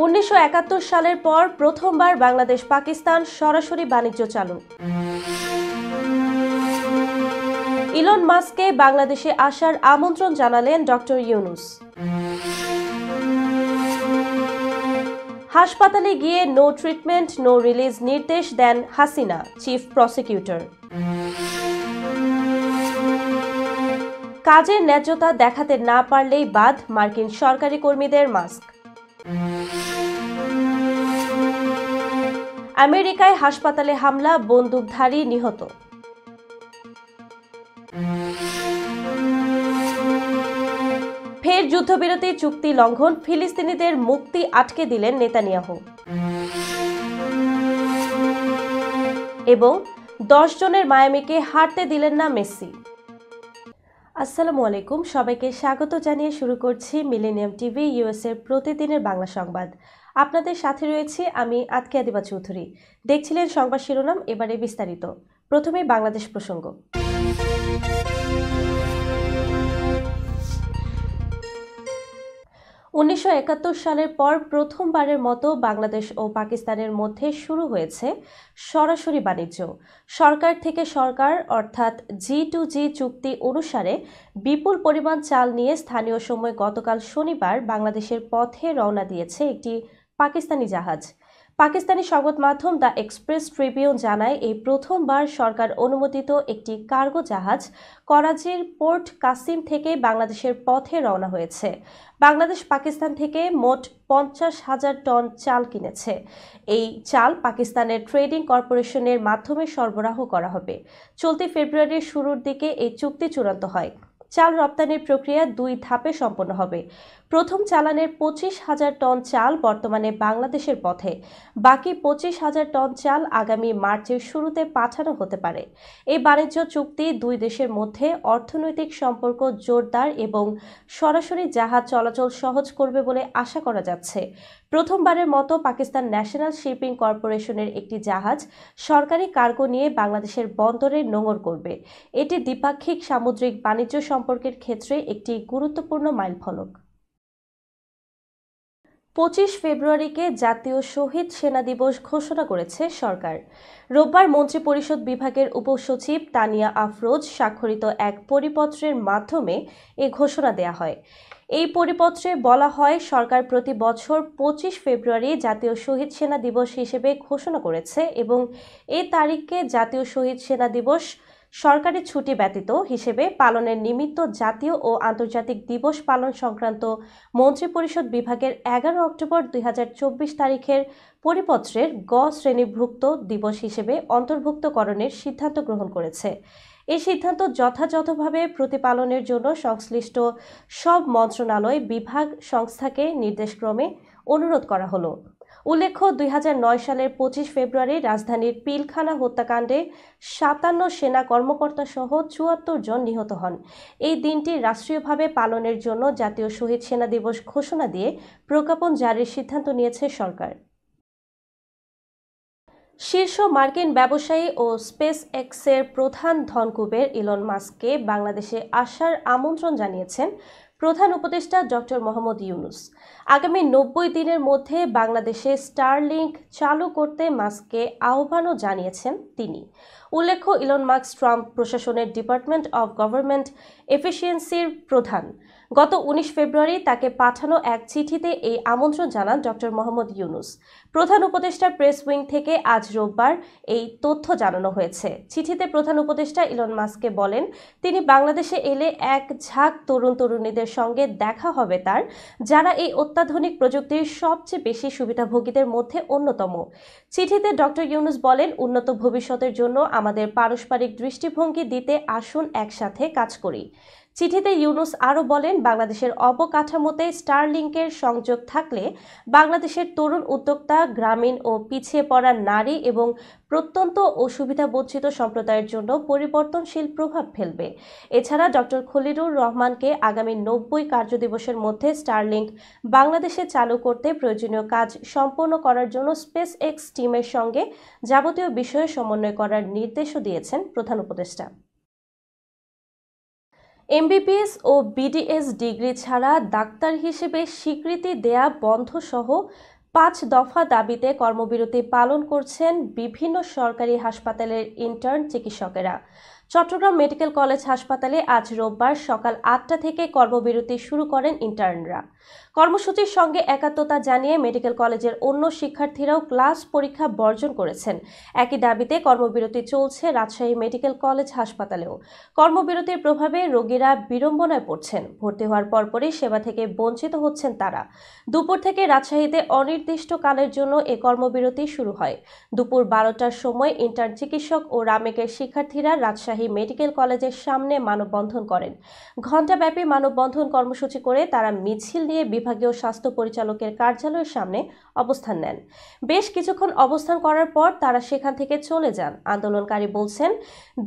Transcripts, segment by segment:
1971 সালের পর প্রথমবার বাংলাদেশ পাকিস্তান সরাসরি বাণিজ্য চালু। ইলন মাস্ককে বাংলাদেশে আসার আমন্ত্রণ জানালেন ডক্টর ইউনূস। হাসপাতালে গিয়ে নো ট্রিটমেন্ট নো রিলিজ নির্দেশ দেন হাসিনা, চিফ প্রসিকিউটর। কাজের ন্যায্যতা দেখাতে না পারলেই বাদ মার্কিন সরকারি কর্মীদের মাস্ক। আমেরিকায় হাসপাতালে হামলা, বন্দুকধারী নিহত। ফের যুদ্ধবিরতি চুক্তি লঙ্ঘন, ফিলিস্তিনিদের মুক্তি আটকে দিলেন নেতানিয়াহু। এবং 10 জনের মায়ামিকে হারতে দিলেন না মেসি। আসসালামু আলাইকুম, সবাইকে স্বাগত জানিয়ে শুরু করছি মিলেনিয়াম টিভি ইউএস এর প্রতিদিনের বাংলা সংবাদ। আপনাদের সাথে রয়েছি আমি আতকিয়া দিবা চৌধুরী। দেখছিলেন সংবাদ শিরোনাম, এবারে বিস্তারিত। প্রথমে বাংলাদেশ প্রসঙ্গ। 1971 সালের পর প্রথমবারের মতো বাংলাদেশ ও পাকিস্তানের মধ্যে শুরু হয়েছে সরাসরি বাণিজ্য। সরকার থেকে সরকার অর্থাৎ G2G চুক্তি অনুসারে বিপুল পরিমাণ চাল নিয়ে স্থানীয় সময় গতকাল শনিবার বাংলাদেশের পথে রওনা দিয়েছে একটি পাকিস্তানি জাহাজ। পাকিস্তানি সংবাদ মাধ্যম দ্য এক্সপ্রেস ট্রিবিউন জানায়, এই প্রথমবার সরকার অনুমোদিত একটি কার্গো জাহাজ করাচির পোর্ট কাসিম থেকে বাংলাদেশের পথে রওনা হয়েছে। বাংলাদেশ পাকিস্তান থেকে মোট 50,000 টন চাল কিনেছে। এই চাল পাকিস্তানের ট্রেডিং কর্পোরেশনের মাধ্যমে সরবরাহ করা হবে। চলতি ফেব্রুয়ারির শুরুর দিকে এই চুক্তি চূড়ান্ত হয়। চাল রপ্তানির প্রক্রিয়া 2 ধাপে সম্পন্ন হবে। প্রথম চালানের 25,000 টন চাল বর্তমানে বাংলাদেশের পথে, বাকি 25,000 টন চাল আগামী মার্চের শুরুতে পাঠানো হতে পারে। এই বাণিজ্য চুক্তি দুই দেশের মধ্যে অর্থনৈতিক সম্পর্ক জোরদার এবং সরাসরি জাহাজ চলাচল সহজ করবে বলে আশা করা যাচ্ছে। প্রথমবারের মতো পাকিস্তান ন্যাশনাল শিপিং কর্পোরেশনের একটি জাহাজ সরকারি কার্গো নিয়ে বাংলাদেশের বন্দরে নোঙর করবে। এটি দ্বিপাক্ষিক সামুদ্রিক বাণিজ্য সম্পর্কের ক্ষেত্রে একটি গুরুত্বপূর্ণ মাইলফলক। 25 ফেব্রুয়ারিকে জাতীয় শহীদ সেনা দিবস ঘোষণা করেছে সরকার। রোববার মন্ত্রিপরিষদ বিভাগের উপসচিব তানিয়া আফরোজ স্বাক্ষরিত এক পরিপত্রের মাধ্যমে এ ঘোষণা দেয়া হয়। এই পরিপত্রে বলা হয়, সরকার প্রতি বছর 25 ফেব্রুয়ারি জাতীয় শহীদ সেনা দিবস হিসেবে ঘোষণা করেছে এবং এই তারিখকে জাতীয় শহীদ সেনা দিবস সরকারি ছুটি ব্যতীত হিসেবে পালনের নিমিত্ত জাতীয় ও আন্তর্জাতিক দিবস পালন সংক্রান্ত মন্ত্রিপরিষদ বিভাগের 11 অক্টোবর 2024 তারিখের পরিপত্রের গ শ্রেণীভুক্ত দিবস হিসেবে অন্তর্ভুক্তকরণের সিদ্ধান্ত গ্রহণ করেছে। এই সিদ্ধান্ত যথাযথভাবে প্রতিপালনের জন্য সংশ্লিষ্ট সব মন্ত্রণালয়, বিভাগ, সংস্থাকে নির্দেশক্রমে অনুরোধ করা হলো। উল্লেখ্য, 2009 সালের 25 ফেব্রুয়ারি রাজধানীর পিলখানা হত্যাকাণ্ডে 57 সেনা কর্মকর্তা সহ 74 জন নিহত হন। এই দিনটি রাষ্ট্রীয়ভাবে পালনের জন্য জাতীয় শহীদ সেনা দিবস ঘোষণা দিয়ে প্রজ্ঞাপন জারির সিদ্ধান্ত নিয়েছে সরকার। শীর্ষ মার্কিন ব্যবসায়ী ও স্পেস এক্সের প্রধান ধনকুবের ইলন মাস্ককে বাংলাদেশে আসার আমন্ত্রণ জানিয়েছেন প্রধান উপদেষ্টা ডক্টর মোহাম্মদ ইউনূস। আগামী 90 দিনের মধ্যে বাংলাদেশে স্টারলিংক চালু করতে মাস্ককে আহ্বানও জানিয়েছেন তিনি। উল্লেখ্য, ইলন মাস্ক ট্রাম্প প্রশাসনের ডিপার্টমেন্ট অব গভর্নমেন্ট এফিসিয়েন্সির প্রধান। গত 19 ফেব্রুয়ারি তাকে পাঠানো এক চিঠিতে এই আমন্ত্রণ জানান ডক্টর মোহাম্মদ ইউনূস। প্রধান উপদেষ্টার প্রেস উইং থেকে আজ রোববার এই তথ্য জানানো হয়েছে। চিঠিতে প্রধান উপদেষ্টা ইলন মাস্ককে বলেন, তিনি বাংলাদেশে এলে এক ঝাঁক তরুণ তরুণীদের সঙ্গে দেখা হবে তার, যারা এই অত্যাধুনিক প্রযুক্তির সবচেয়ে বেশি সুবিধাভোগীদের মধ্যে অন্যতম। চিঠিতে ডক্টর ইউনূস বলেন, উন্নত ভবিষ্যতের জন্য আমাদের পারস্পরিক দৃষ্টিভঙ্গি দিতে আসুন একসাথে কাজ করি। চিঠিতে ইউনূস আরও বলেন, বাংলাদেশের অবকাঠামোতে স্টারলিংকের সংযোগ থাকলে বাংলাদেশের তরুণ উদ্যোক্তা, গ্রামীণ ও পিছিয়ে পড়া নারী এবং প্রত্যন্ত ও সুবিধাবঞ্চিত সম্প্রদায়ের জন্য পরিবর্তনশীল প্রভাব ফেলবে। এছাড়া ডক্টর খলিলুর রহমানকে আগামী 90 কার্যদিবসের মধ্যে স্টারলিংক বাংলাদেশে চালু করতে প্রয়োজনীয় কাজ সম্পন্ন করার জন্য স্পেস এক্স টিমের সঙ্গে যাবতীয় বিষয়ে সমন্বয় করার নির্দেশও দিয়েছেন প্রধান উপদেষ্টা। এমবিবিএস ও বিডিএস ডিগ্রি ছাড়া ডাক্তার হিসেবে স্বীকৃতি দেয়া বন্ধ সহ 5 দফা দাবিতে কর্মবিরতি পালন করছেন বিভিন্ন সরকারি হাসপাতালের ইন্টার্ন চিকিৎসকেরা। চট্টগ্রাম মেডিকেল কলেজ হাসপাতালে আজ রোববার সকাল 8টা থেকে কর্মবিরতি শুরু করেন ইন্টার্নরা। কর্মসূচির সঙ্গে একাত্মতা জানিয়ে মেডিকেল কলেজের অন্য শিক্ষার্থীরাও ক্লাস পরীক্ষা বর্জন করেছেন। একই দাবিতে কর্মবিরতি চলছে রাজশাহী মেডিকেল কলেজ হাসপাতালেও। কর্মবিরতির প্রভাবে রোগীরা বিড়ম্বনায় পড়ছেন। ভর্তি হওয়ার পরপরই সেবা থেকে বঞ্চিত হচ্ছেন তারা। দুপুর থেকে রাজশাহীতে অনির্দিষ্টকালের জন্য এ কর্মবিরতি শুরু হয়। দুপুর 12টার সময় ইন্টার্ন চিকিৎসক ও রামেকের শিক্ষার্থীরা রাজশাহী মেডিকেল কলেজের সামনে মানববন্ধন করেন। ঘণ্টাব্যাপী মানববন্ধন কর্মসূচি করে তারা মিছিল নিয়ে বিভাগীয় স্বাস্থ্য পরিচালকের কার্যালয়ের সামনে অবস্থান নেন। বেশ কিছুক্ষণ অবস্থান করার পর তারা সেখান থেকে চলে যান। আন্দোলনকারী বলছেন,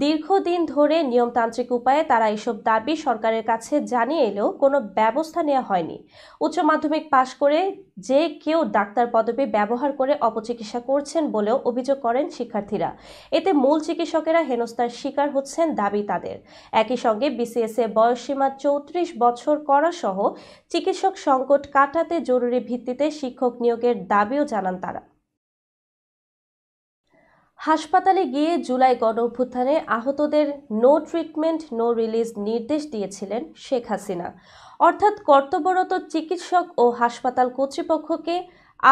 দীর্ঘদিন ধরে নিয়মতান্ত্রিক উপায়ে তারা এসব দাবি সরকারের কাছে জানিয়ে এলেও কোনো ব্যবস্থা নেওয়া হয়নি। উচ্চ মাধ্যমিক পাশ করে যে কেউ ডাক্তার পদবি ব্যবহার করে অপচিকিৎসা করছেন বলেও অভিযোগ করেন শিক্ষার্থীরা। এতে মূল চিকিৎসকেরা হেনস্থার শিকার হচ্ছেন দাবি তাদের। একই সঙ্গে বিসিএস এ বয়সসীমা 34 বছর করা সহ চিকিৎসক সংকট কাটাতে জরুরি ভিত্তিতে শিক্ষক নিয়োগের দাবিও জানান তারা। হাসপাতালে গিয়ে জুলাই গণঅভ্যুত্থানে আহতদের নো ট্রিটমেন্ট নো রিলিজ নির্দেশ দিয়েছিলেন শেখ হাসিনা। অর্থাৎ কর্তব্যরত চিকিৎসক ও হাসপাতাল কর্তৃপক্ষকে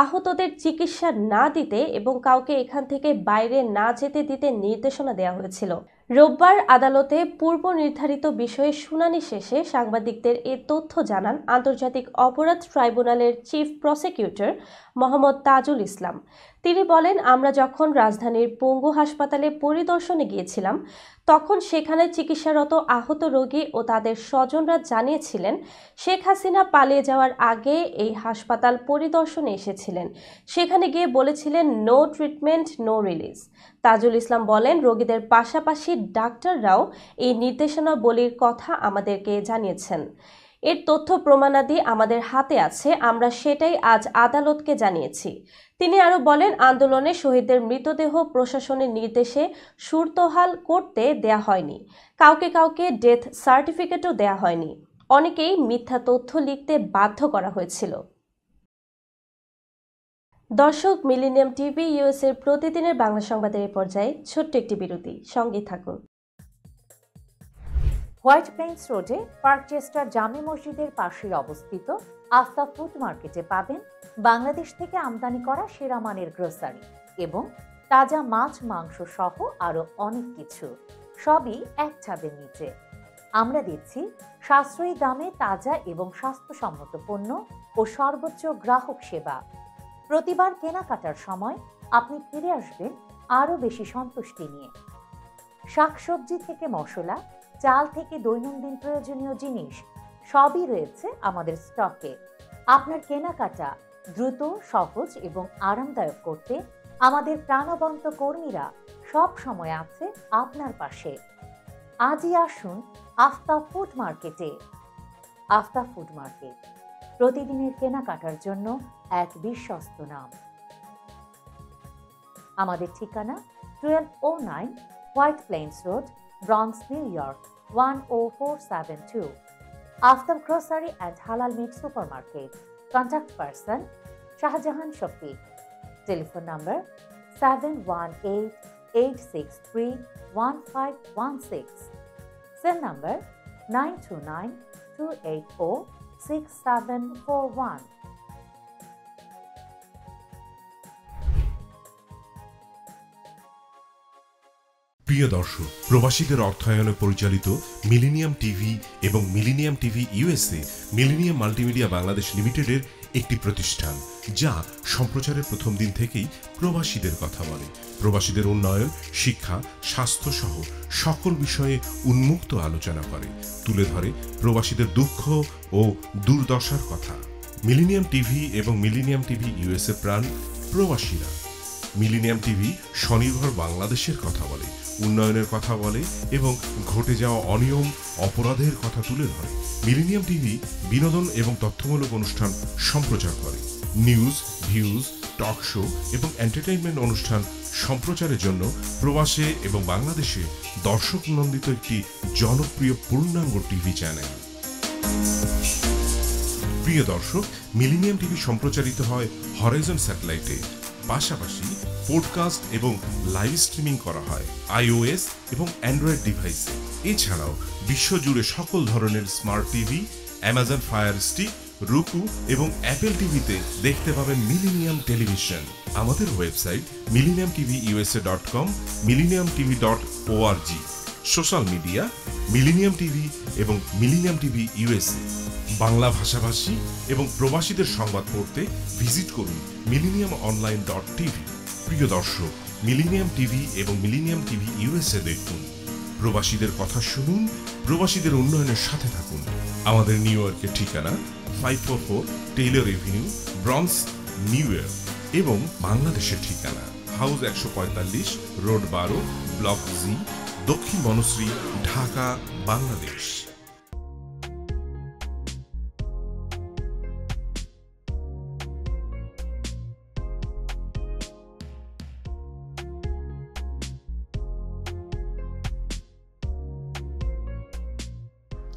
আহতদের চিকিৎসা না দিতে এবং কাউকে এখান থেকে বাইরে না যেতে দিতে নির্দেশনা দেওয়া হয়েছিল। রোববার আদালতে পূর্ব নির্ধারিত বিষয়ে শুনানি শেষে সাংবাদিকদের এ তথ্য জানান আন্তর্জাতিক অপরাধ ট্রাইব্যুনালের চিফ প্রসিকিউটর মোহাম্মদ তাজুল ইসলাম। তিনি বলেন, আমরা যখন রাজধানীর পঙ্গু হাসপাতালে পরিদর্শনে গিয়েছিলাম তখন সেখানে চিকিৎসারত আহত রোগী ও তাদের স্বজনরা জানিয়েছিলেন শেখ হাসিনা পালিয়ে যাওয়ার আগে এই হাসপাতাল পরিদর্শনে এসেছিলেন। সেখানে গিয়ে বলেছিলেন no treatment no release. Tajul Islam বলেন, রোগীদের পাশাপাশি ডাক্তাররাও এই নির্দেশনাবলীর কথা আমাদেরকে জানিয়েছেন। এর তথ্য প্রমাণাদি আমাদের হাতে আছে, আমরা সেটাই আজ আদালতকে জানিয়েছি। তিনি আরও বলেন, আন্দোলনে শহীদদের মৃতদেহ প্রশাসনের নির্দেশে সুরতহাল করতে দেয়া হয়নি। কাউকে ডেথ সার্টিফিকেটও দেয়া হয়নি। অনেকেই মিথ্যা তথ্য লিখতে বাধ্য করা হয়েছিল। দর্শক, মিলেনিয়াম টিভি ইউএসএর প্রতিদিনের বাংলা সংবাদের এই পর্যায়ে ছোট্ট একটি বিরতি, সঙ্গে থাকুন। হোয়াইট প্লেন্স রোডে পার্কচেস্টার জামে মসজিদের পাশে অবস্থিত আফতাব ফুড মার্কেটে পাবেন বাংলাদেশ থেকে আমদানি করা সেরা মানের গ্রোসারি এবং তাজা মাছ মাংস সহ আরো অনেক কিছু, সবই এক ছাদের নিচে। আমরা দিচ্ছি সাশ্রয়ী দামে তাজা এবং স্বাস্থ্যসম্মত পণ্য ও সর্বোচ্চ গ্রাহক সেবা। প্রতিবার কেনাকাটার সময় আপনি ফিরে আসবেন আরো বেশি সন্তুষ্টি নিয়ে। শাকসবজি থেকে মশলা, চাল থেকে দৈনন্দিন প্রয়োজনীয় জিনিস সবই রয়েছে আমাদের স্টকে। আপনার কেনাকাটা দ্রুত, সহজ এবং আরামদায়ক করতে আমাদের প্রাণবন্ত কর্মীরা সব সময় আছে আপনার পাশে। আজই আসুন আফতাব ফুড মার্কেটে। আফতাব ফুড মার্কেট, প্রতিদিনের কেনাকাটার জন্য এক বিশ্বস্ত নাম। আমাদের ঠিকানা 1209 White Plains Road, Bronx, New York 10472। Aftab grocery and halal meat supermarket. Contact person Shahjahan Shafiq. Telephone number 7188631516। Cell number 9292806741। প্রিয় দর্শক, প্রবাসীদের অর্থায়নে পরিচালিত মিলেনিয়াম টিভি এবং Millennium TV USA Millennium multimedia Bangladesh লিমিটেডের একটি প্রতিষ্ঠান, যা সম্প্রচারের প্রথম দিন থেকেই প্রবাসীদের কথা বলে। প্রবাসীদের উন্নয়ন, শিক্ষা, স্বাস্থ্য সহ সকল বিষয়ে উন্মুক্ত আলোচনা করে, তুলে ধরে প্রবাসীদের দুঃখ ও দুর্দশার কথা। মিলেনিয়াম টিভি এবং মিলেনিয়াম টিভি ইউএসএ প্রাণ প্রবাসীরা। মিলেনিয়াম টিভি স্বনির্ভর বাংলাদেশের কথা বলে, উন্নয়নের কথা বলে এবং ঘটে যাওয়া অনিয়ম, অপরাধের কথা তুলে ধরে। মিলেনিয়াম টিভি বিনোদন এবং তথ্যমূলক অনুষ্ঠান সম্প্রচার করে। নিউজ, ভিউজ, টক শো এবং এন্টারটেইনমেন্ট অনুষ্ঠান সম্প্রচারের জন্য প্রবাসে এবং বাংলাদেশে দর্শক নন্দিত একটি জনপ্রিয় পূর্ণাঙ্গ টিভি চ্যানেল। প্রিয় দর্শক, মিলিনিয়াম টিভি সম্প্রচারিত হয় হরাইজন স্যাটেলাইটে। পাশাপাশি পডকাস্ট এবং লাইভ স্ট্রিমিং করা হয় iOS এবং অ্যান্ড্রয়েড ডিভাইসে। এছাড়াও বিশ্বজুড়ে সকল ধরনের smart TV, Amazon fire stick, রুকু এবং অ্যাপেল টিভিতে দেখতে পাবেন মিলিনিয়াম টেলিভিশন। আমাদের website millenniumtvusa.com, millenniumtv.org। Social media millennium TV এবং মিলিনিয়াম টিভি ইউএসএ। বাংলা ভাষাভাষী এবং প্রবাসীদের সংবাদ পড়তে ভিজিট করুন millenniumonline.tv। প্রিয় দর্শক, মিলিনিয়াম টিভি এবং মিলিনিয়াম টিভি ইউএসএ দেখুন। প্রবাসীদের কথা শুনুন, প্রবাসীদের উন্নয়নের সাথে থাকুন। আমাদের নিউ ইয়র্কের ঠিকানা 544 Taylor Avenue, bronze, new York এবং বাংলাদেশের ঠিকানা হাউস 145, রোড 12, ব্লক জি, দক্ষিণ বনশ্রী, ঢাকা, বাংলাদেশ।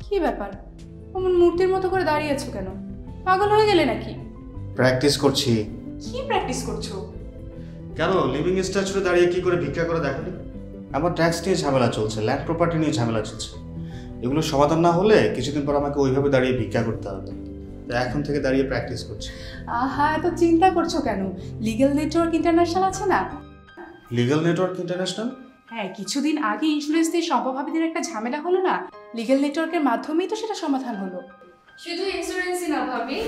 কি ব্যাপার, অমন মূর্তির মতো করে দাঁড়িয়ে আছো কেন? পাগল হয়ে গেলে নাকি? প্র্যাকটিস করছি। কি প্র্যাকটিস করছো? কেন লিভিং স্ট্যাচুতে দাঁড়িয়ে কি করে ভিক্ষা করে দেখনি? আমার ট্যাক্স নিয়ে ঝামেলা চলছে, ল্যান্ড প্রপার্টি নিয়ে ঝামেলা চলছে। এগুলো সমাধান না হলে কিছুদিন পর আমাকে ওইভাবে দাঁড়িয়ে ভিক্ষা করতে হবে। তাই এখন থেকে দাঁড়িয়ে প্র্যাকটিস করছি। আহা, এত চিন্তা করছো কেন? লিগ্যাল নেটওয়ার্ক ইন্টারন্যাশনাল আছে না? Legal network international? হ্যাঁ, কিছুদিন আগে ইন্স্যুরেন্স দিয়ে সম্পভাবীদের একটা ঝামেলা হলো না? লিগ্যাল নেটওয়ার্কের মাধ্যমেই তো সেটা সমাধান হলো। শুধু ইন্স্যুরেন্সই না ভাবি,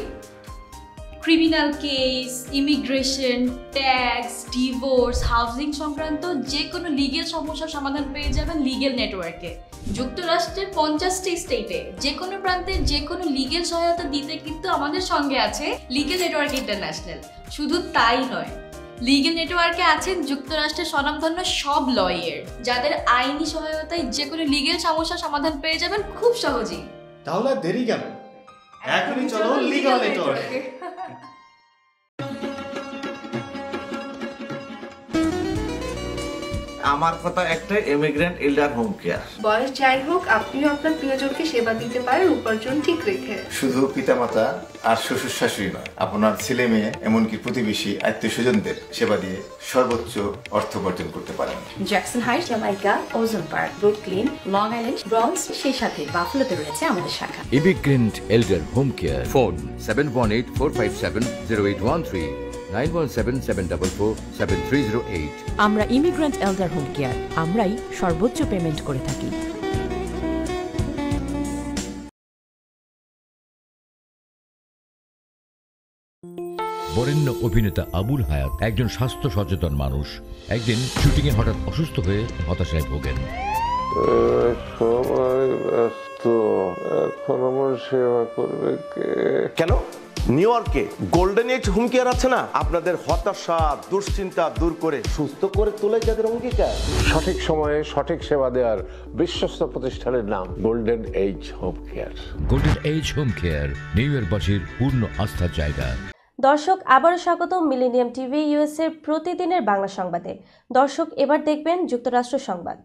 criminal case, immigration, tax, divorce, housing সংক্রান্ত যে কোনো লিগেল সমস্যার সমাধান পেয়ে যাবেন লিগেল নেটওয়ার্কে। যুক্তরাষ্ট্রের 50টি স্টেটে যে কোনো প্রান্তে যে কোনো লিগেল সহায়তা দিতে কিন্তু আমাদের সঙ্গে আছে লিগেল নেটওয়ার্ক ইন্টারন্যাশনাল। শুধু তাই নয়, লিগেল নেটওয়ার্কে আছেন যুক্তরাষ্ট্রের স্বনামধন্য সব লয়ার, যাদের আইনি সহায়তায় যে কোনো লিগেল সমস্যার সমাধান পেয়ে যাবেন খুব সহজেই। তাহলে দেরি কেন? এখনই চলো লিগ্যাল নেটওয়ার্কে। আমার কথা একটাই, ইমিগ্রেন্ট এল্ডার হোম কেয়ার। বয়স যাই হোক, আপনিও আপনার প্রিয়জনকে সেবা দিতে পারেন উপার্জন ঠিক রেখে। শুধু পিতামাতা আর শ্বশুর শাশুড়ি নয়, আপনার ছেলে মেয়ে এমনকি প্রতিবেশী আত্মীয় স্বজনদের সেবা দিয়ে সর্বোচ্চ অর্থ উপার্জন করতে পারেন। জ্যাকসন হাইট, জামাইকা, ওজন park, Brooklyn, long island, bronze, সেই সাথে বাফলোতে রয়েছে আমাদের শাখা। Immigrant এল্ডার home care. ফোন 7184570813, 9177447308। আমরা ইমিগ্রেন্ট এল্ডার হোম কেয়ার, আমরাই সর্বোচ্চ পেমেন্ট করে থাকি। বরেণ্য অভিনেতা আবুল হায়াত একজন স্বাস্থ্য সচেতন মানুষ। একদিন শুটিং এ হঠাৎ অসুস্থ হয়ে হতাশায় ভোগেন। এখন আমার সেবা করবে কে? কেন নিউ ইয়র্কে গোল্ডেন এজ হোম কেয়ার আছে না, আপনাদের হতাশা দুশ্চিন্তা দূর করে সুস্থ করে তোলে যাদের অঙ্গীকার। সঠিক সময়ে সঠিক সেবা দেওয়ার বিশ্বস্ত প্রতিষ্ঠানের নাম Golden Age Home Care. Golden Age Home Care New ইয়র্কবাসীর পূর্ণ আস্থার জায়গা। দর্শক, আবারও স্বাগত মিলেনিয়াম টিভি ইউএসএ প্রতিদিনের বাংলা সংবাদে। দর্শক, এবার দেখবেন যুক্তরাষ্ট্র সংবাদ।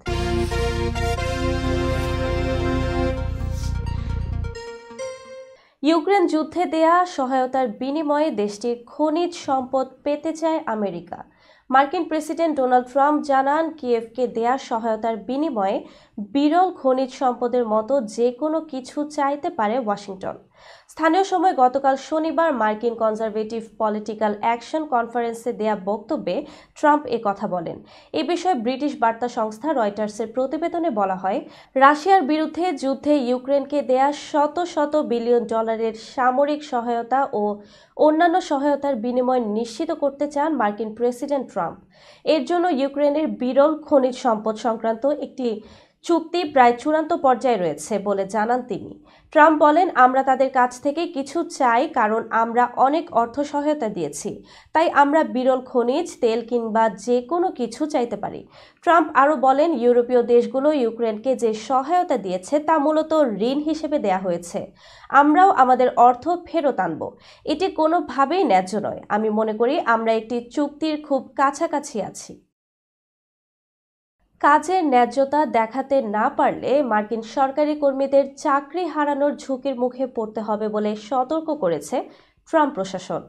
ইউক্রেন যুদ্ধে দেয়া সহায়তার বিনিময়ে দেশটির খনিজ সম্পদ পেতে চায় আমেরিকা। মার্কিন প্রেসিডেন্ট ডোনাল্ড ট্রাম্প জানান, কিয়েভকে দেয়া সহায়তার বিনিময়ে বিরল খনিজ সম্পদের মতো যে কোনো কিছু চাইতে পারে ওয়াশিংটন। স্থানীয় সময় গতকাল শনিবার মার্কিন কনজারভেটিভ পলিটিক্যাল অ্যাকশন কনফারেন্সে দেয়া বক্তব্যে ট্রাম্প কথা বলেন। এ বিষয়ে ব্রিটিশ বার্তা সংস্থা রয়টার্সের প্রতিবেদনে বলা হয়, রাশিয়ার বিরুদ্ধে যুদ্ধে ইউক্রেনকে দেয়া শত শত বিলিয়ন ডলারের সামরিক সহায়তা ও অন্যান্য সহায়তার বিনিময় নিশ্চিত করতে চান মার্কিন প্রেসিডেন্ট ট্রাম্প। এর জন্য ইউক্রেনের বিরল খনিজ সম্পদ সংক্রান্ত একটি চুক্তি প্রায় চূড়ান্ত পর্যায়ে রয়েছে বলে জানান তিনি। ট্রাম্প বলেন, আমরা তাদের কাছ থেকে কিছু চাই কারণ আমরা অনেক অর্থ সহায়তা দিয়েছি, তাই আমরা বিরল খনিজ, তেল কিংবা যে কোনো কিছু চাইতে পারি। ট্রাম্প আরও বলেন, ইউরোপীয় দেশগুলো ইউক্রেনকে যে সহায়তা দিয়েছে তা মূলত ঋণ হিসেবে দেয়া হয়েছে। আমরাও আমাদের অর্থ ফেরত আনব। এটি কোনোভাবেই ন্যায্য নয়। আমি মনে করি আমরা একটি চুক্তির খুব কাছাকাছি আছি। কাজের ন্যায্যতা দেখাতে না পারলে মার্কিন সরকারি কর্মীদের চাকরি হারানোর ঝুঁকির মুখে পড়তে হবে বলে সতর্ক করেছে ট্রাম্প প্রশাসন।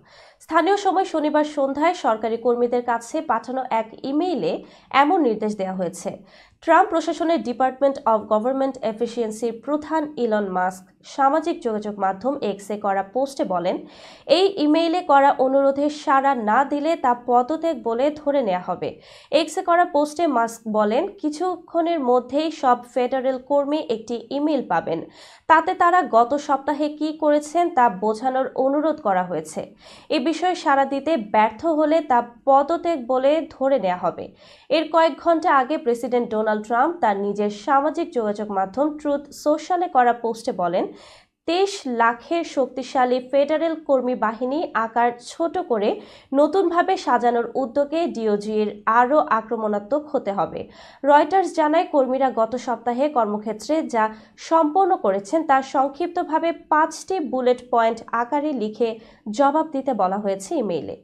স্থানীয় সময় শনিবার সন্ধ্যায় সরকারি কর্মীদের কাছে পাঠানো এক ইমেইলে এমন নির্দেশ দেওয়া হয়েছে। ট্রাম্প প্রশাসনের ডিপার্টমেন্ট অব গভর্নমেন্ট এফিসিয়েন্সির প্রধান ইলন মাস্ক সামাজিক যোগাযোগ মাধ্যম এক্সে করা পোস্টে বলেন, এই ইমেইলে করা অনুরোধে সাড়া না দিলে তা পদত্যাগ বলে ধরে নেওয়া হবে। এক্সে করা পোস্টে মাস্ক বলেন, কিছুক্ষণের মধ্যেই সব ফেডারেল কর্মী একটি ইমেইল পাবেন, তাতে তারা গত সপ্তাহে কি করেছেন তা বোঝানোর অনুরোধ করা হয়েছে। এ বিষয়ে সাড়া দিতে ব্যর্থ হলে তা পদত্যাগ বলে ধরে নেওয়া হবে। এর কয়েক ঘন্টা আগে প্রেসিডেন্ট ডোনাল্ড ট্রাম্প তার নিজের সামাজিক যোগাযোগ মাধ্যম ট্রুথ সোশ্যালে করা পোস্টে বলেন, 23 লাখের শক্তিশালী ফেডারেল কর্মী বাহিনী আকার ছোট করে নতুনভাবে সাজানোর উদ্যোগে ডিওজির আরও আক্রমণাত্মক হতে হবে। রয়টার্স জানায়, কর্মীরা গত সপ্তাহে কর্মক্ষেত্রে যা সম্পন্ন করেছেন তা সংক্ষিপ্তভাবে 5টি বুলেট পয়েন্ট আকারে লিখে জবাব দিতে বলা হয়েছে ইমেইলে।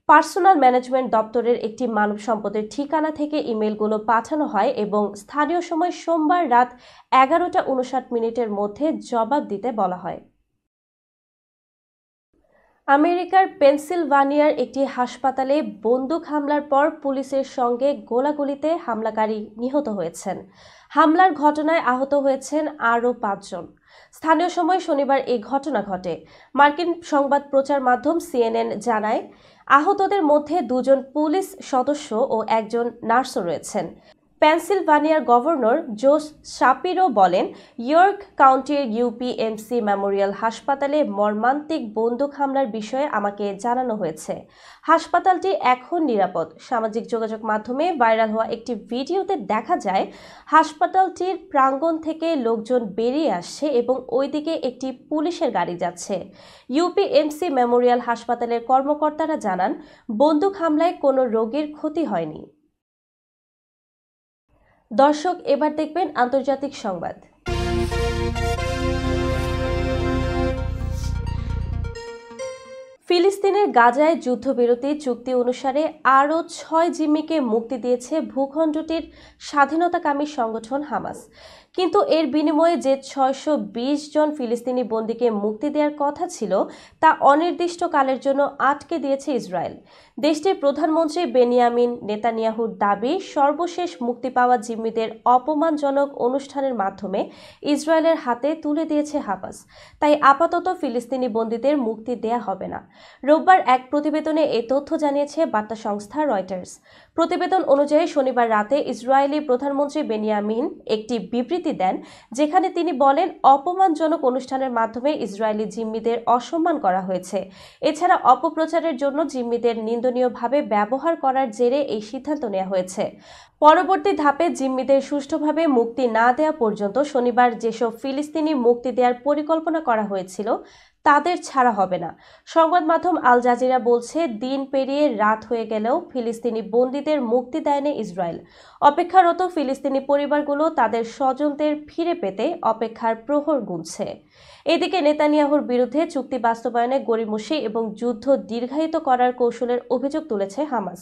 পার্সোনাল ম্যানেজমেন্ট দপ্তরের একটি মানব সম্পদের ঠিকানা থেকে ইমেলগুলো পাঠানো হয় এবং স্থানীয় সময় সোমবার রাত 11:59 মধ্যে জবাব দিতে বলা হয়। আমেরিকার পেনসিলভানিয়ার একটি হাসপাতালে বন্দুক হামলার পর পুলিশের সঙ্গে গোলাগুলিতে হামলাকারী নিহত হয়েছেন। হামলার ঘটনায় আহত হয়েছেন আরও 5 জন। স্থানীয় সময় শনিবার এই ঘটনা ঘটে। মার্কিন সংবাদ প্রচার মাধ্যম সিএনএন জানায়, আহতদের মধ্যে 2 জন পুলিশ সদস্য ও একজন নার্সও রয়েছেন। পেনসিলভানিয়ার গভর্নর জোস শাপিরো বলেন, ইয়র্ক কাউন্টির ইউপিএমসি মেমোরিয়াল হাসপাতালে মর্মান্তিক বন্দুক হামলার বিষয়ে আমাকে জানানো হয়েছে। হাসপাতালটি এখন নিরাপদ। সামাজিক যোগাযোগ মাধ্যমে ভাইরাল হওয়া একটি ভিডিওতে দেখা যায় হাসপাতালটির প্রাঙ্গণ থেকে লোকজন বেরিয়ে আসছে এবং ওইদিকে একটি পুলিশের গাড়ি যাচ্ছে। ইউপিএমসি মেমোরিয়াল হাসপাতালের কর্মকর্তারা জানান, বন্দুক হামলায় কোনো রোগীর ক্ষতি হয়নি। দর্শক, এবার দেখবেন আন্তর্জাতিক সংবাদ। ফিলিস্তিনের গাজায় যুদ্ধবিরতি চুক্তি অনুসারে আরও 6 জিম্মিকে মুক্তি দিয়েছে ভূখণ্ডটির স্বাধীনতাকামী সংগঠন হামাস। কিন্তু এর বিনিময়ে যে 620 জন ফিলিস্তিনি বন্দীকে মুক্তি দেওয়ার কথা ছিল তা অনির্দিষ্টকালের জন্য আটকে দিয়েছে ইসরায়েল। দেশটির প্রধানমন্ত্রী বেনিয়ামিন নেতানিয়াহুর দাবি, সর্বশেষ মুক্তি পাওয়া জিম্মিদের অপমানজনক অনুষ্ঠানের মাধ্যমে ইসরায়েলের হাতে তুলে দিয়েছে হামাস। তাই আপাতত ফিলিস্তিনি বন্দীদের মুক্তি দেয়া হবে না। রোববার এক প্রতিবেদনে এ তথ্য জানিয়েছে বার্তা সংস্থা রয়টার্স। প্রতিবেদন অনুযায়ী শনিবার রাতে ইসরায়েলি প্রধানমন্ত্রী বেনিয়ামিন একটি বিবৃতি দেন, যেখানে তিনি বলেন, অপমানজনক অনুষ্ঠানের মাধ্যমে ইসরায়েলি জিম্মিদের অসম্মান করা হয়েছে। এছাড়া অপপ্রচারের জন্য জিম্মিদের নিন্দনীয়ভাবে ব্যবহার করার জেরে এই সিদ্ধান্ত নেওয়া হয়েছে। পরবর্তী ধাপে জিম্মিদের সুষ্ঠুভাবে মুক্তি না দেওয়া পর্যন্ত শনিবার যেসব ফিলিস্তিনি মুক্তি দেওয়ার পরিকল্পনা করা হয়েছিল তাদের ছাড়া হবে না। সংবাদ মাধ্যম আল জাজিরা বলছে, দিন পেরিয়ে রাত হয়ে গেলেও ফিলিস্তিনি বন্দীদের মুক্তি দেয়নি ইসরায়েল। অপেক্ষারত ফিলিস্তিনি পরিবারগুলো তাদের স্বজনদের ফিরে পেতে অপেক্ষার প্রহর গুনছে। এদিকে নেতানিয়াহুর বিরুদ্ধে চুক্তি বাস্তবায়নে গড়িমসি এবং যুদ্ধ দীর্ঘায়িত করার কৌশলের অভিযোগ তুলেছে হামাস।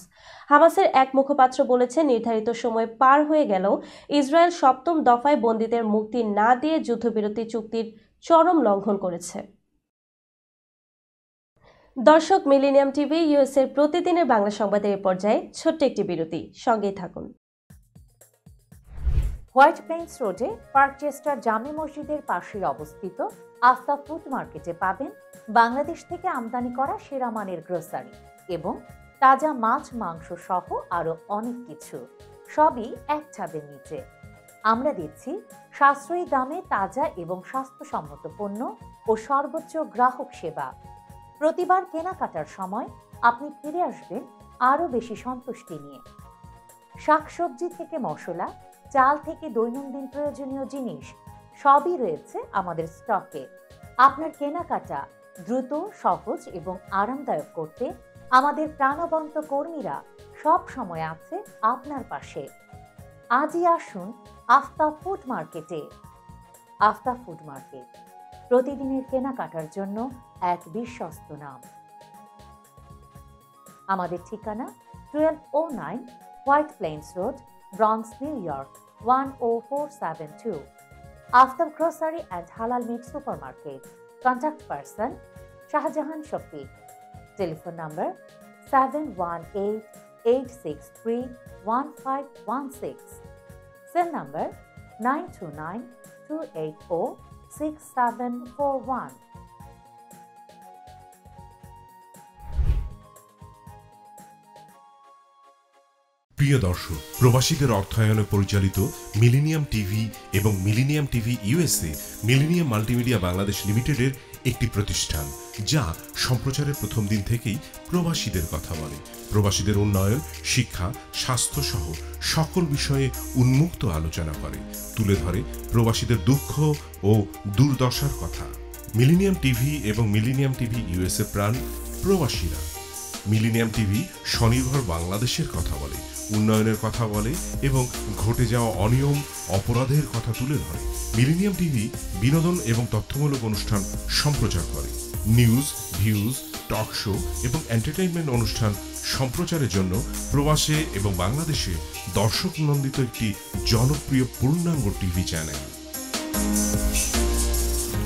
হামাসের এক মুখপাত্র বলেছে, নির্ধারিত সময় পার হয়ে গেলেও ইসরায়েল 7ম দফায় বন্দীদের মুক্তি না দিয়ে যুদ্ধবিরতি চুক্তির চরম লঙ্ঘন করেছে। দর্শক, মিলেনিয়াম টিভি ইউএসএর প্রতিদিনের বাংলা সংবাদের এই পর্যায়ে ছোট্ট একটি বিরতি, সঙ্গেই থাকুন। হোয়াইট প্লেন্স রোডে পার্কচেস্টার জামে মসজিদের পাশেই অবস্থিত আস্থা ফুড মার্কেটে পাবেন বাংলাদেশ থেকে আমদানি করা সেরা মানের গ্রোসারি এবং তাজা মাছ মাংস সহ আরো অনেক কিছু, সবই এক ছাদের নিচে। আমরা দিচ্ছি সাশ্রয়ী দামে তাজা এবং স্বাস্থ্যসম্মত পণ্য ও সর্বোচ্চ গ্রাহক সেবা। প্রতিবার কেনাকাটার সময় আপনি ফিরে আসবেন আরও বেশি সন্তুষ্টি নিয়ে। শাকসবজি থেকে মশলা, চাল থেকে দৈনন্দিন প্রয়োজনীয় জিনিস সবই রয়েছে আমাদের স্টকে। আপনার কেনাকাটা দ্রুত, সহজ এবং আরামদায়ক করতে আমাদের প্রাণবন্ত কর্মীরা সব সময় আছে আপনার পাশে। আজই আসুন আস্থা ফুড মার্কেটে। আস্থা ফুড মার্কেট, প্রতিদিনের কেনাকাটার জন্য এক বিশ্বস্ত নাম। আমাদের ঠিকানা 1209 White Plains road, Bronx, New York 10472. Aftab Grocery and Halal Meat Supermarket. Contact person Shahjahan Shafiq. Telephone number 718-863-1516. Cell number 929-280-6741. প্রিয় দর্শক, প্রবাসীদের অর্থায়নে পরিচালিত মিলেনিয়াম টিভি এবং Millennium TV USA Millennium multimedia Bangladesh লিমিটেডের একটি প্রতিষ্ঠান, যা সম্প্রচারের প্রথম দিন থেকেই প্রবাসীদের কথা বলে। প্রবাসীদের উন্নয়ন, শিক্ষা, স্বাস্থ্য সহ সকল বিষয়ে উন্মুক্ত আলোচনা করে, তুলে ধরে প্রবাসীদের দুঃখ ও দুর্দশার কথা। মিলেনিয়াম টিভি এবং মিলেনিয়াম টিভি ইউএসএ প্রাণ প্রবাসীরা। মিলেনিয়াম টিভি স্বনির্ভর বাংলাদেশের কথা বলে, উন্নয়নের কথা বলে এবং ঘটে যাওয়া অনিয়ম, অপরাধের কথা তুলে ধরে। মিলেনিয়াম টিভি বিনোদন এবং তথ্যমূলক অনুষ্ঠান সম্প্রচার করে। নিউজ, ভিউজ, টক শো এবং এন্টারটেইনমেন্ট অনুষ্ঠান সম্প্রচারের জন্য প্রবাসে এবং বাংলাদেশে দর্শক নন্দিত একটি জনপ্রিয় পূর্ণাঙ্গ টিভি চ্যানেল।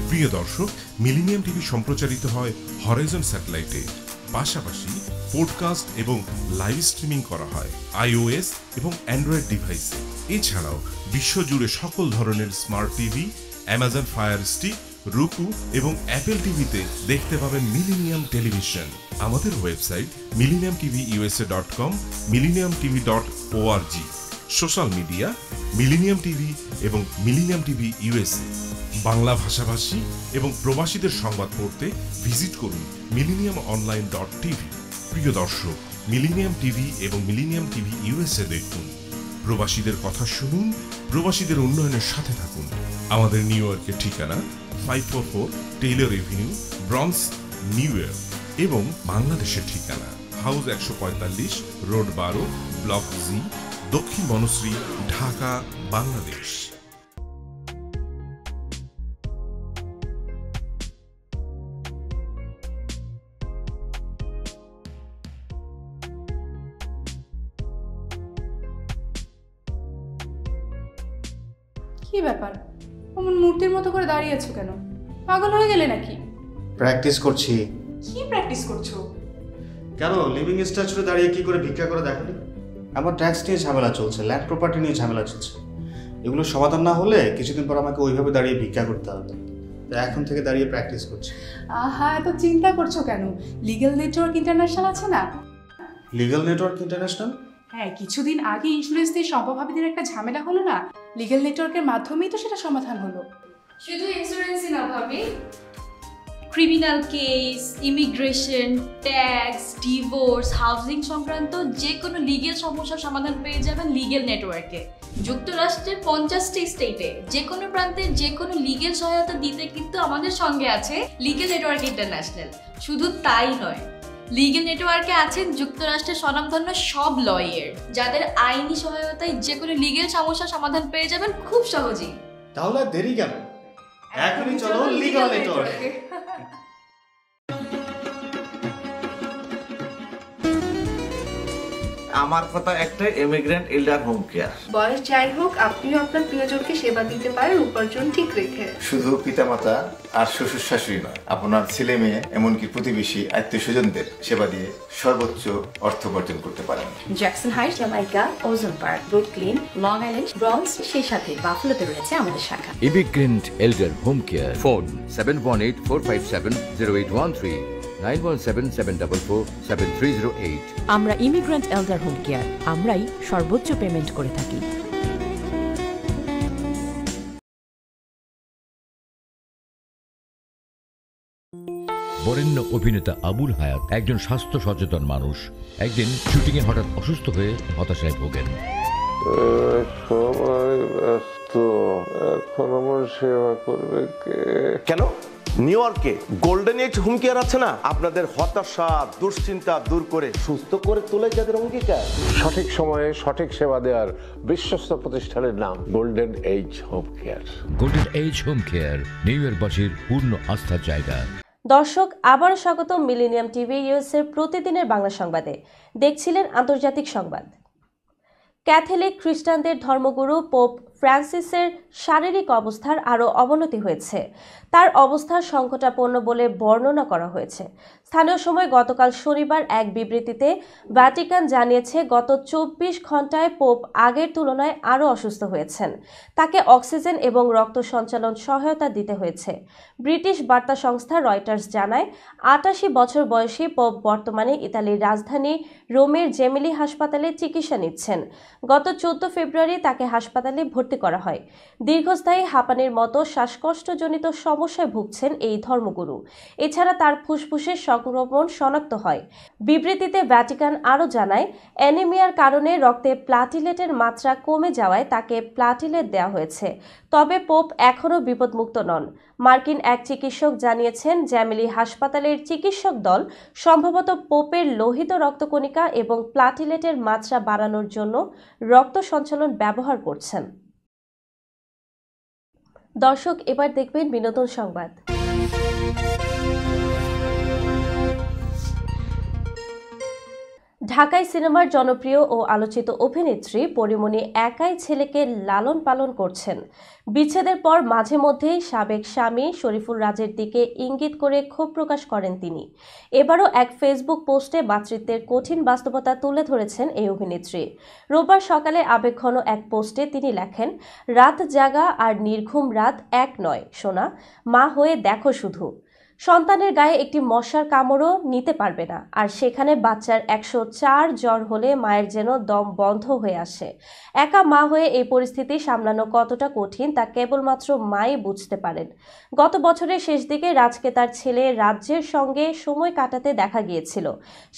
প্রিয় দর্শক, মিলেনিয়াম টিভি সম্প্রচারিত হয় হরাইজন স্যাটেলাইটে, পাশাপাশি পডকাস্ট এবং লাইভ স্ট্রিমিং করা হয় iOS এবং অ্যান্ড্রয়েড ডিভাইসে। এছাড়াও বিশ্বজুড়ে সকল ধরনের smart TV, Amazon fire stick, রুকু এবং অ্যাপেল টিভিতে দেখতে পাবেন মিলেনিয়াম টেলিভিশন। আমাদের website millenniumtvusa.com, millenniumtv.org। Social media millennium TV এবং মিলেনিয়াম টিভি ইউএসএ। বাংলা ভাষাভাষী এবং প্রবাসীদের সংবাদ পড়তে ভিজিট করুন millenniumonline.tv। প্রিয় দর্শক, মিলেনিয়াম টিভি এবং মিলেনিয়াম টিভি ইউএসএ দেখুন। প্রবাসীদের কথা শুনুন, প্রবাসীদের উন্নয়নের সাথে থাকুন। আমাদের নিউ ইয়র্কের ঠিকানা 544 Taylor Avenue, Bronx, New York এবং বাংলাদেশের ঠিকানা হাউস 145, রোড 12, ব্লক জি, দক্ষিণ বনশ্রী, ঢাকা, বাংলাদেশ। কি ব্যাপার, অমন মূর্তির মতো করে দাঁড়িয়ে আছো কেন? পাগল হয়ে গেলে নাকি? প্র্যাকটিস করছি। কি প্র্যাকটিস করছো? কেন লিভিং স্ট্যাচুরে দাঁড়িয়ে কি করে ভিক্ষা করে দেখনি? আমার ট্যাক্স নিয়ে ঝামেলা চলছে, ল্যান্ড প্রপার্টি নিয়ে ঝামেলা চলছে। এগুলো সমাধান না হলে কিছুদিন পর আমাকে ওইভাবে দাঁড়িয়ে ভিক্ষা করতে হবে। তাই এখন থেকে দাঁড়িয়ে প্র্যাকটিস করছি। আহা, এত চিন্তা করছো কেন? লিগ্যাল নেটওয়ার্ক ইন্টারন্যাশনাল আছে না? Legal network international? হ্যাঁ, কিছুদিন আগে ইন্স্যুরেন্স দিয়ে সম্পভাবীদের একটা ঝামেলা হলো না, লিগ্যাল নেটওয়ার্কের মাধ্যমেই তো সেটা সমাধান হলো। শুধু ইন্স্যুরেন্সই না ভাবি, criminal case, immigration, tax, divorce, housing সংক্রান্ত যে কোনো লিগেল সমস্যার সমাধান পেয়ে যাবেন লিগেল নেটওয়ার্কে। যুক্তরাষ্ট্রের 50টি স্টেটে যে কোনো প্রান্তে যে কোনো লিগেল সহায়তা দিতে কিন্তু আমাদের সঙ্গে আছে লিগেল নেটওয়ার্ক ইন্টারন্যাশনাল। শুধু তাই নয়, লিগেল নেটওয়ার্কে আছেন যুক্তরাষ্ট্রের স্বনামধন্য সব লয়ার, যাদের আইনি সহায়তায় যে কোনো লিগেল সমস্যার সমাধান পেয়ে যাবেন খুব সহজেই। তাহলে দেরি কেন? এখনই চলো লিগ্যাল নেটওয়ার্কে। আমার কথা একটা, ইমিগ্রেন্ট এল্ডার হোম কেয়ার। বয়স যাই হোক, আপনিও আপনার প্রিয়জনকে সেবা দিতে পারেন উপার্জন ঠিক রেখে। শুধু পিতামাতা আর শ্বশুর শাশুড়ি নয়, আপনার ছেলে মেয়ে এমনকি প্রতিবেশী আত্মীয় স্বজনদের সেবা দিয়ে সর্বোচ্চ অর্থ উপার্জন করতে পারেন। জ্যাকসন হাইট, জামাইকা, ওজন park, Brooklyn, long island, Bronx, সেই সাথে বাফলোতে রয়েছে আমাদের শাখা। Immigrant এল্ডার home care. ফোন 7184570813, 9177447308। আমরা ইমিগ্রেন্ট এল্ডার হোম কেয়ার, আমরাই সর্বোচ্চ পেমেন্ট করে থাকি। বরেণ্য অভিনেতা আবুল হায়াত একজন স্বাস্থ্য সচেতন মানুষ। একদিন শুটিংয়ে হঠাৎ অসুস্থ হয়ে হতাশায় ভোগেন। সবাই ব্যস্ত, এখন আমার সেবা করবে কে? কেন? নিউ ইয়র্কে গোল্ডেন এজ হোম কেয়ার আছে না, আপনাদের হতাশা, দুশ্চিন্তা দূর করে সুস্থ করে তোলে যাদের অঙ্গীকার। সঠিক সময়ে সঠিক সেবা দেওয়ার বিশ্বস্ত প্রতিষ্ঠানের নাম Golden Age Home Care. Golden Age Home Care New ইয়র্কবাসীর পূর্ণ আস্থার জায়গা। দর্শক, আবার স্বাগত মিলেনিয়াম টিভি ইউএসএর প্রতিদিনের বাংলা সংবাদে। দেখছিলেন আন্তর্জাতিক সংবাদ। ক্যাথলিক খ্রিস্টানদের ধর্মগুরু পোপ ফ্রান্সিসের শারীরিক অবস্থার আরও অবনতি হয়েছে। তার অবস্থা সংকটাপন্ন বলে বর্ণনা করা হয়েছে। স্থানীয় সময় গতকাল শনিবার এক বিবৃতিতে ভ্যাটিকান জানিয়েছে গত 24 ঘন্টায় পোপ আগের তুলনায় আরও অসুস্থ হয়েছেন। তাকে অক্সিজেন এবং রক্ত সঞ্চালন সহায়তা দিতে হয়েছে। ব্রিটিশ বার্তা সংস্থা রয়টার্স জানায় 88 বছর বয়সী পোপ বর্তমানে ইতালির রাজধানী রোমের জেমিলি হাসপাতালে চিকিৎসা নিচ্ছেন। গত 14 ফেব্রুয়ারি তাকে হাসপাতালে ভর্তি করা হয়। দীর্ঘস্থায়ী হাঁপানির মতো শ্বাসকষ্টজনিত সমস্যায় ভুগছেন এই ধর্মগুরু। এছাড়া তার ফুসফুসের সংক্রমণ শনাক্ত হয়। বিবৃতিতে ভ্যাটিকান আরও জানায়, অ্যানিমিয়ার কারণে রক্তে প্লাটিলেটের মাত্রা কমে যাওয়ায় তাকে প্লাটিলেট দেওয়া হয়েছে। তবে পোপ এখনও বিপদমুক্ত নন। মার্কিন এক চিকিৎসক জানিয়েছেন জ্যামিলি হাসপাতালের চিকিৎসক দল সম্ভবত পোপের লোহিত রক্তকণিকা এবং প্লাটিলেটের মাত্রা বাড়ানোর জন্য রক্ত সঞ্চালন ব্যবহার করছেন। দর্শক, এবার দেখবেন বিনোদন সংবাদ। ঢাকায় সিনেমার জনপ্রিয় ও আলোচিত অভিনেত্রী পরিমণি একাই ছেলেকে লালন পালন করছেন। বিচ্ছেদের পর মাঝে মধ্যেই সাবেক স্বামী শরীফুল রাজের দিকে ইঙ্গিত করে ক্ষোভ প্রকাশ করেন তিনি। এবারও এক ফেসবুক পোস্টে মাতৃত্বের কঠিন বাস্তবতা তুলে ধরেছেন এই অভিনেত্রী। রোববার সকালে আবেগঘন এক পোস্টে তিনি লেখেন, রাত জাগা আর নির্ঘুম রাত এক নয় সোনা, মা হয়ে দেখো শুধু। সন্তানের গায়ে একটি মশার কামড়ও নিতে পারবে না, আর সেখানে বাচ্চার 104 জ্বর হলে মায়ের যেন দম বন্ধ হয়ে আসে। একা মা হয়ে এই পরিস্থিতি সামলানো কতটা কঠিন তা কেবলমাত্র মাই বুঝতে পারেন। গত বছরের শেষ দিকে রাজকে তার ছেলে রাজ্যের সঙ্গে সময় কাটাতে দেখা গিয়েছিল।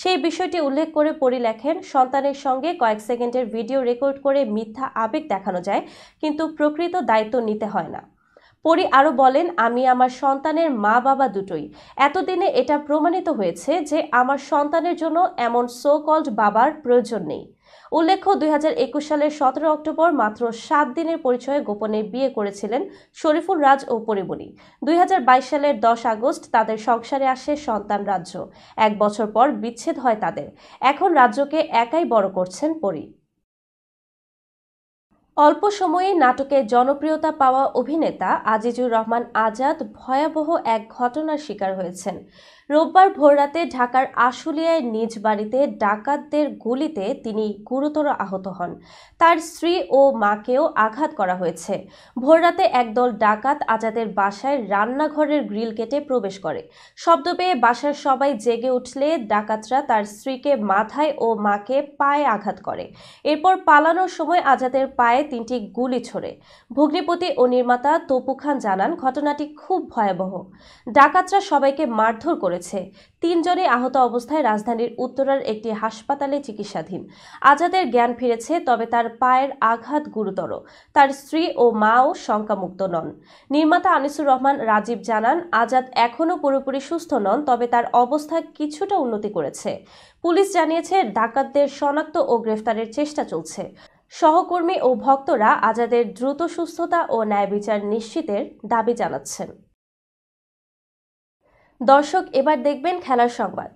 সেই বিষয়টি উল্লেখ করে পরি লেখেন, সন্তানের সঙ্গে কয়েক সেকেন্ডের ভিডিও রেকর্ড করে মিথ্যা আবেগ দেখানো যায়, কিন্তু প্রকৃত দায়িত্ব নিতে হয় না। পরি আরও বলেন, আমি আমার সন্তানের মা বাবা দুটোই। এতদিনে এটা প্রমাণিত হয়েছে যে আমার সন্তানের জন্য এমন সো কল্ড বাবার প্রয়োজন নেই। উল্লেখ্য, 2021 সালের 17 অক্টোবর মাত্র 7 দিনের পরিচয়ে গোপনে বিয়ে করেছিলেন শরীফুল রাজ ও পরিমণি। 2022 সালের 10 আগস্ট তাদের সংসারে আসে সন্তান রাজ্য। 1 বছর পর বিচ্ছেদ হয় তাদের। এখন রাজ্যকে একাই বড় করছেন পরি। অল্প সময়ে নাটকে জনপ্রিয়তা পাওয়া অভিনেতা আজিজুর রহমান আজাদ ভয়াবহ এক ঘটনার শিকার হয়েছেন। রোববার ভোররাতে ঢাকার আশুলিয়ায় নিজ বাড়িতে ডাকাতদের গুলিতে তিনি গুরুতর আহত হন। তার স্ত্রী ও মাকেও আঘাত করা হয়েছে। ভোররাতে একদল ডাকাত আজাদের বাসায় রান্নাঘরের গ্রিল কেটে প্রবেশ করে। শব্দ পেয়ে বাসার সবাই জেগে উঠলে ডাকাতরা তার স্ত্রীকে মাথায় ও মাকে পায়ে আঘাত করে। এরপর পালানোর সময় আজাদের পায়ে 3টি গুলি ছোড়ে। ভগ্নিপতি ও নির্মাতা তপু খান জানান, ঘটনাটি খুব ভয়াবহ। ডাকাতরা সবাইকে মারধর করেছে। 3 জনই আহত অবস্থায় রাজধানীর উত্তরার একটি হাসপাতালে চিকিৎসাধীন। আজাদের জ্ঞান ফিরেছে, তবে তার পায়ের আঘাত গুরুতর। তার স্ত্রী ও মাও শঙ্কামুক্ত নন। নির্মাতা আনিসুর রহমান রাজীব জানান, আজাদ এখনও পুরোপুরি সুস্থ নন, তবে তার অবস্থা কিছুটা উন্নতি করেছে। পুলিশ জানিয়েছে, ডাকাতদের শনাক্ত ও গ্রেফতারের চেষ্টা চলছে। সহকর্মী ও ভক্তরা আজাদের দ্রুত সুস্থতা ও ন্যায় বিচার নিশ্চিতের দাবি জানাচ্ছেন। দর্শক, এবার দেখবেন খেলার সংবাদ।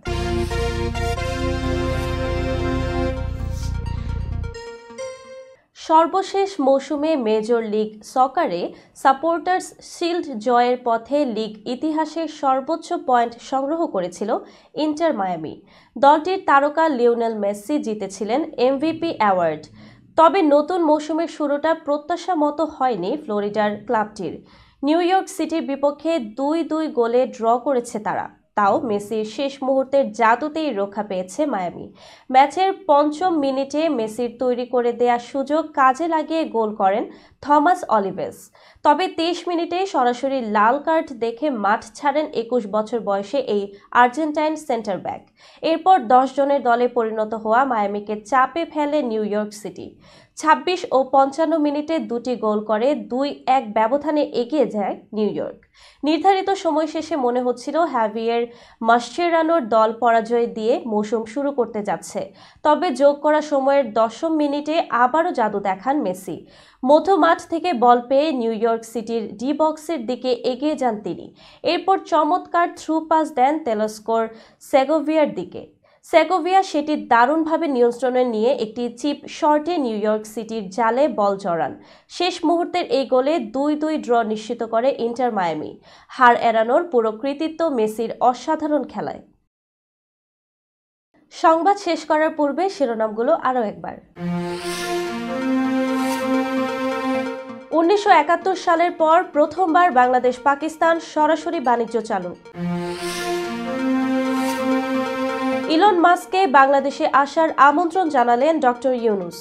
সর্বশেষ মৌসুমে মেজর লিগ সকারে সাপোর্টার্স শিল্ড জয়ের পথে লিগ ইতিহাসের সর্বোচ্চ পয়েন্ট সংগ্রহ করেছিল ইন্টার মায়ামি। দলটির তারকা লিওনেল মেসি জিতেছিলেন এমভিপি অ্যাওয়ার্ড। তবে নতুন মৌসুমের শুরুটা প্রত্যাশা মতো হয়নি ফ্লোরিডার ক্লাবটির। নিউ ইয়র্ক সিটির বিপক্ষে 2-2 গোলে ড্র করেছে তারা। তাও মেসির শেষ মুহূর্তের জাদুতেই রক্ষা পেয়েছে মায়ামি। ম্যাচের 5ম মিনিটে মেসির তৈরি করে দেয়া সুযোগ কাজে লাগিয়ে গোল করেন থমাস অলিভেস। তবে 23 মিনিটে সরাসরি লাল কার্ড দেখে মাঠ ছাড়েন 21 বছর বয়সে এই আর্জেন্টাইন সেন্টার ব্যাক। এরপর 10 জনের দলে পরিণত হওয়া মায়ামিকে চাপে ফেলে নিউ ইয়র্ক সিটি। 26 ও 55 মিনিটে 2টি গোল করে 2-1 ব্যবধানে এগিয়ে যায় নিউ ইয়র্ক। নির্ধারিত সময় শেষে মনে হচ্ছিল হ্যাভিয়ের মাসচেরানোর দল পরাজয় দিয়ে মৌসুম শুরু করতে যাচ্ছে। তবে যোগ করা সময়ের 10ম মিনিটে আবারও জাদু দেখান মেসি। মধ্যমাঠ থেকে বল পেয়ে নিউ ইয়র্ক সিটির ডি বক্সের দিকে এগিয়ে যান তিনি। এরপর চমৎকার থ্রু পাস দেন তেলস্কোর সেগোভিয়ার দিকে। সেগোভিয়া সেটি দারুণভাবে নিয়ন্ত্রণে নিয়ে একটি চিপ শটে নিউ ইয়র্ক সিটির জালে বল জড়ান। শেষ মুহূর্তের এই গোলে 2-2 ড্র নিশ্চিত করে ইন্টার মায়ামি। হার এড়ানোর পুরো কৃতিত্ব মেসির অসাধারণ খেলায়। সংবাদ শেষ করার পূর্বে শিরোনামগুলো আরও একবার। 1971 সালের পর প্রথমবার বাংলাদেশ পাকিস্তান সরাসরি বাণিজ্য চালু। ইলন মাস্ককে বাংলাদেশে আসার আমন্ত্রণ জানালেন ডক্টর ইউনুস।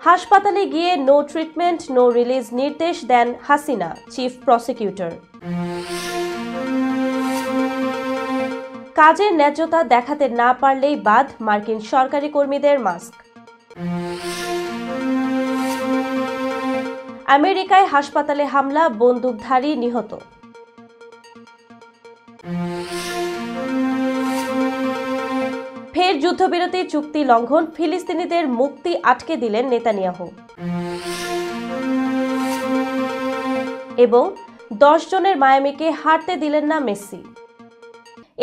হাসপাতালে গিয়ে নো ট্রিটমেন্ট নো রিলিজ নির্দেশ দেন হাসিনা, চিফ প্রসিকিউটর। কাজের ন্যায্যতা দেখাতে না পারলেই বাদ মার্কিন সরকারি কর্মীদের মাস্ক। আমেরিকায় হাসপাতালে হামলা, বন্দুকধারী নিহত। ফের যুদ্ধবিরতি চুক্তি লঙ্ঘন, ফিলিস্তিনিদের মুক্তি আটকে দিলেন নেতানিয়াহু। এবং 10 জনের মায়ামিকে হারতে দিলেন না মেসি।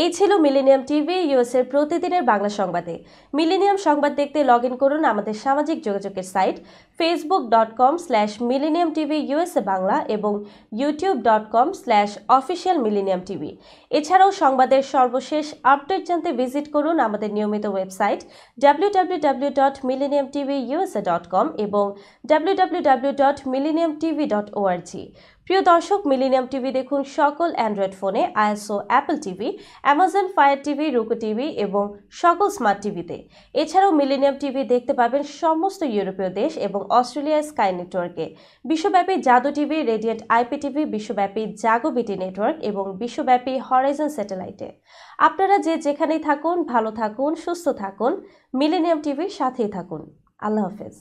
এই ছিল মিলেনিয়াম টিভি ইউএস এর প্রতিদিনের বাংলা সংবাদে। মিলেনিয়াম সংবাদ দেখতে লগ ইন করুন আমাদের সামাজিক যোগাযোগের সাইট facebook.com/millenniumtvUSA বাংলা এবং youtube.com/officialmillenniumtv। এছাড়াও সংবাদের সর্বশেষ আপডেট জানতে ভিজিট করুন আমাদের নিয়মিত ওয়েবসাইট www.millenniumtvusa.com এবং www.millenniumtv.org। প্রিয় দর্শক, মিলেনিয়াম টিভি দেখুন সকল অ্যান্ড্রয়েড ফোনে, ISO, Apple TV, Amazon fire TV, রুকু টিভি এবং সকল স্মার্ট টিভিতে। এছাড়াও মিলেনিয়াম টিভি দেখতে পাবেন সমস্ত ইউরোপীয় দেশ এবং অস্ট্রেলিয়ার স্কাই নেটওয়ার্কে, বিশ্বব্যাপী জাদু টিভি, রেডিয়েন্ট আইপি টিভি, বিশ্বব্যাপী জাগো বিটি নেটওয়ার্ক এবং বিশ্বব্যাপী হরাইজন স্যাটেলাইটে। আপনারা যেখানেই থাকুন, ভালো থাকুন, সুস্থ থাকুন, মিলেনিয়াম টিভির সাথেই থাকুন। আল্লাহ হাফেজ।